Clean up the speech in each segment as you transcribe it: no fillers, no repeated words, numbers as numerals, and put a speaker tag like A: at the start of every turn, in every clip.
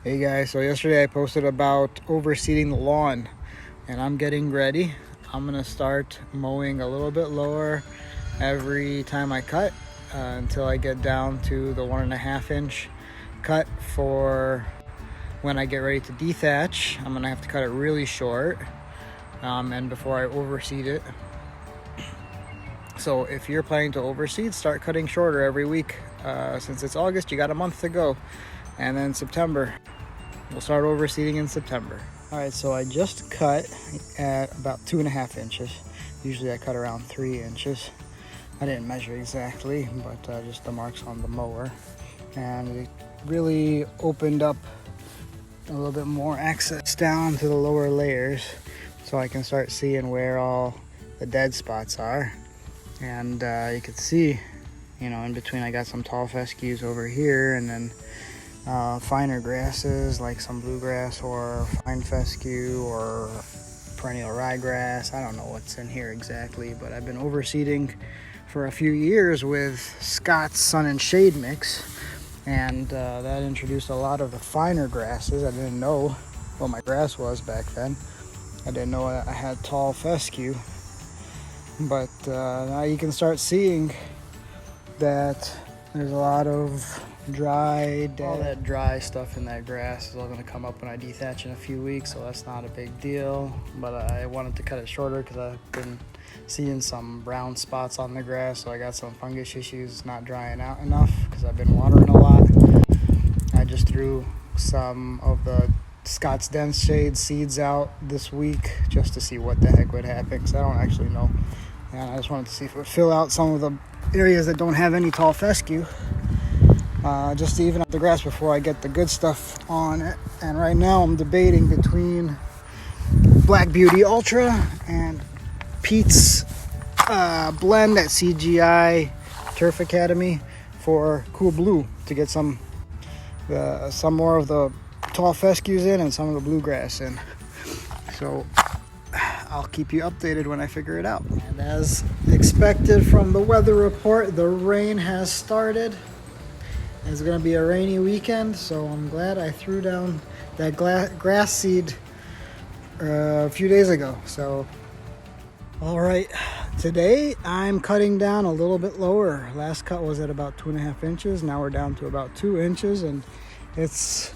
A: Hey guys, so yesterday I posted about overseeding the lawn and I'm getting ready. I'm gonna start mowing a little bit lower every time I cut until I get down to the 1.5 inch cut for when I get ready to dethatch. I'm gonna have to cut it really short and before I overseed it. So if you're planning to overseed, start cutting shorter every week. Since it's August, you got a month to go. And then September, we'll start overseeding in September. All right, so I just cut at about 2.5 inches. Usually I cut around 3 inches. I didn't measure exactly, but just the marks on the mower. And it really opened up a little bit more access down to the lower layers so I can start seeing where all the dead spots are. And you can see, in between I got some tall fescues over here, and then finer grasses like some bluegrass or fine fescue or perennial ryegrass. I don't know what's in here exactly, but I've been overseeding for a few years with Scott's Sun and Shade mix, and that introduced a lot of the finer grasses. I didn't know what my grass was back then. I didn't know I had tall fescue, but now you can start seeing that there's a lot of all that dry stuff in that grass is all going to come up when I dethatch in a few weeks, so that's not a big deal. But I wanted to cut it shorter because I've been seeing some brown spots on the grass, so I got some fungus issues not drying out enough because I've been watering a lot. I just threw some of the Scott's Dense Shade seeds out this week just to see what the heck would happen, because I don't actually know, and I just wanted to see if it would fill out some of the areas that don't have any tall fescue, just to even up the grass before I get the good stuff on it. And right now I'm debating between Black Beauty Ultra and Pete's blend at CGI Turf Academy for Cool Blue to get some more of the tall fescues in and some of the bluegrass in. So I'll keep you updated when I figure it out. And as expected from the weather report, the rain has started. It's going to be a rainy weekend, so I'm glad I threw down that grass seed a few days ago. So, all right, today I'm cutting down a little bit lower. Last cut was at about 2.5 inches. Now we're down to about 2 inches, and it's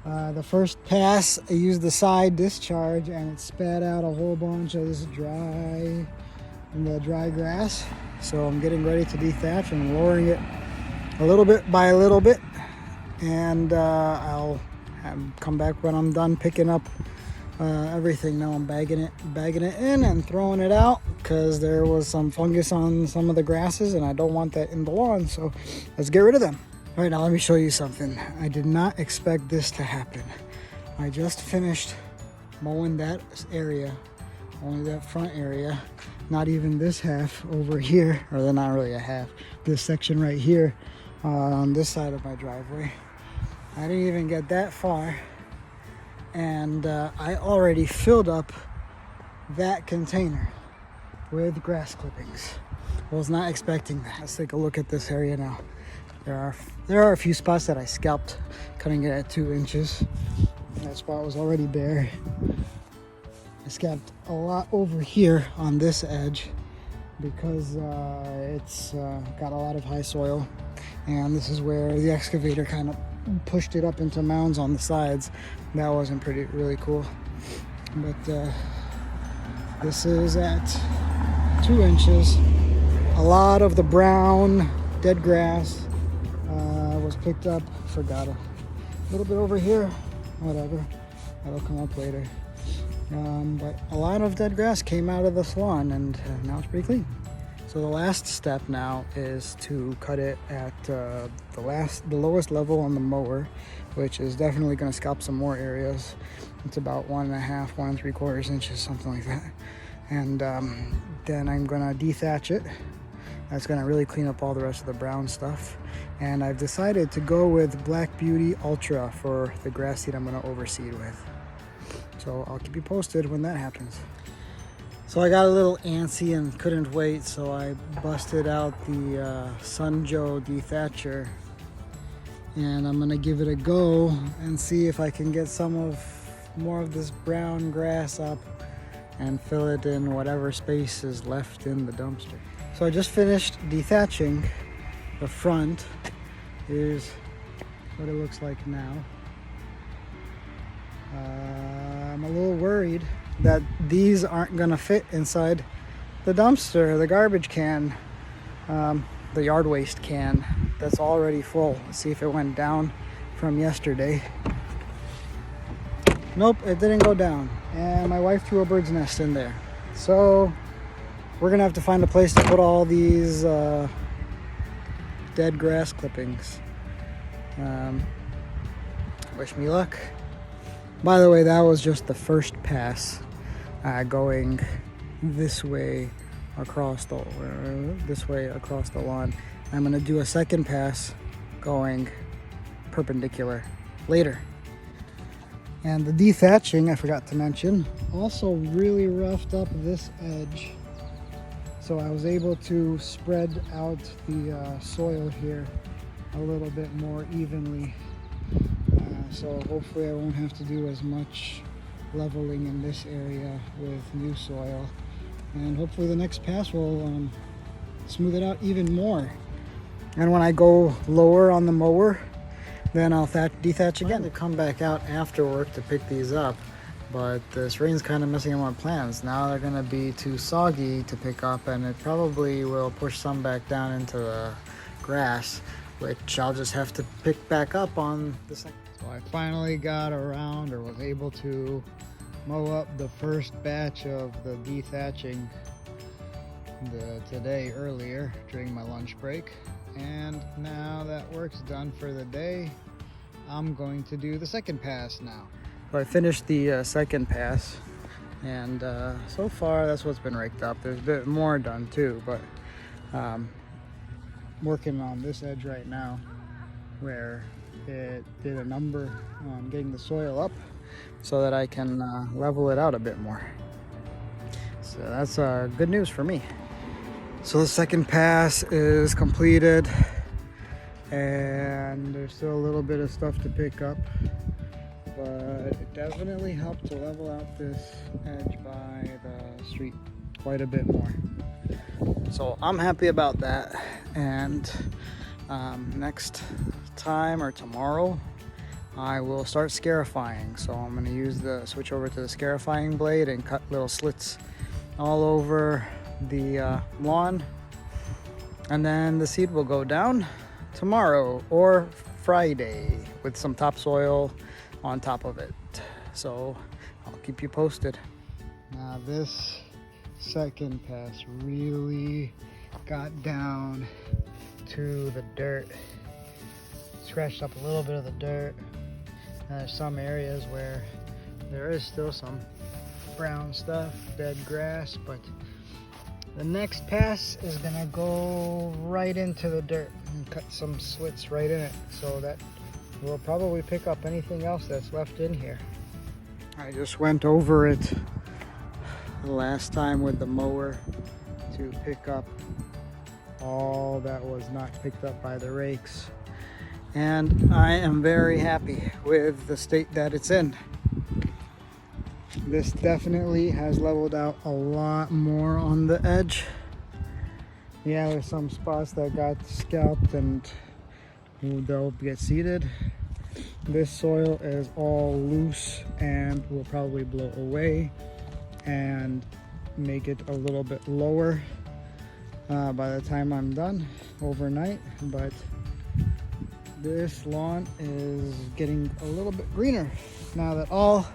A: the first pass. I used the side discharge, and it spat out a whole bunch of this dry grass. So I'm getting ready to dethatch and lowering it a little bit by a little bit, and I'll come back when I'm done picking up everything. Now I'm bagging it in and throwing it out because there was some fungus on some of the grasses and I don't want that in the lawn, so let's get rid of them. All right, now let me show you something. I did not expect this to happen. I just finished mowing that area, only that front area, not even this half over here, or they're not really a half, this section right here on this side of my driveway. I didn't even get that far, and I already filled up that container with grass clippings. I was not expecting that. Let's take a look at this area now. There are a few spots that I scalped, cutting it at 2 inches. That spot was already bare. I scalped a lot over here on this edge because it's got a lot of high soil, and this is where the excavator kind of pushed it up into mounds on the sides. That wasn't really cool, but this is at 2 inches. A lot of the brown dead grass was picked up. Forgot a little bit over here, whatever, that'll come up later. But a lot of dead grass came out of this lawn, and now it's pretty clean. So the last step now is to cut it at the lowest level on the mower, which is definitely going to scalp some more areas. It's about 1.5, 1 3/4 inches, something like that. And then I'm going to dethatch it. That's going to really clean up all the rest of the brown stuff. And I've decided to go with Black Beauty Ultra for the grass seed I'm going to overseed with. So I'll keep you posted when that happens. So I got a little antsy and couldn't wait, so I busted out the Sun Joe Dethatcher and I'm gonna give it a go and see if I can get more of this brown grass up and fill it in whatever space is left in the dumpster. So I just finished dethatching the front. Here's what it looks like now. I'm a little worried that these aren't gonna fit inside the dumpster, the garbage can, the yard waste can that's already full. Let's see if it went down from yesterday. Nope, it didn't go down. And my wife threw a bird's nest in there. So we're gonna have to find a place to put all these dead grass clippings. Wish me luck. By the way, that was just the first pass going this way across the lawn. I'm gonna do a second pass going perpendicular later. And the dethatching, I forgot to mention, also really roughed up this edge. So I was able to spread out the soil here a little bit more evenly. So hopefully I won't have to do as much leveling in this area with new soil. And hopefully the next pass will smooth it out even more. And when I go lower on the mower, then I'll dethatch again. To come back out after work to pick these up, but this rain's kind of messing up my plans. Now they're gonna be too soggy to pick up, and it probably will push some back down into the grass, which I'll just have to pick back up on the second. So I finally got around, or was able to mow up the first batch of the dethatching today earlier during my lunch break. And now that work's done for the day, I'm going to do the second pass now. So I finished the second pass, and so far that's what's been raked up. There's a bit more done too, but working on this edge right now where it did a number on getting the soil up so that I can level it out a bit more. So that's good news for me. So the second pass is completed, and there's still a little bit of stuff to pick up, but it definitely helped to level out this edge by the street quite a bit more. So I'm happy about that. And next time or tomorrow I will start scarifying. So I'm going to switch over to the scarifying blade and cut little slits all over the lawn, and then the seed will go down tomorrow or Friday with some topsoil on top of it. So I'll keep you posted. Now this second pass really got down to the dirt, scratched up a little bit of the dirt, and there's some areas where there is still some brown stuff, dead grass, but the next pass is gonna go right into the dirt and cut some slits right in it, so that we'll probably pick up anything else that's left in here. I just went over it last time with the mower to pick up all that was not picked up by the rakes, and I am very happy with the state that it's in. This definitely has leveled out a lot more on the edge. Yeah, there's some spots that got scalped and they'll get seeded. This soil is all loose and will probably blow away and make it a little bit lower by the time I'm done overnight. But this lawn is getting a little bit greener now that all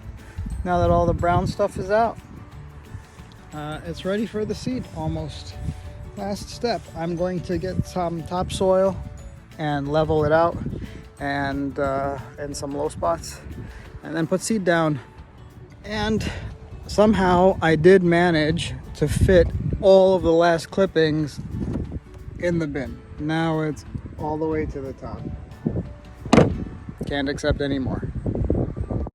A: the brown stuff is out. It's ready for the seed almost. Last step, I'm going to get some topsoil and level it out and in some low spots, and then put seed down. And somehow I did manage to fit all of the last clippings in the bin. Now it's all the way to the top. Can't accept any more.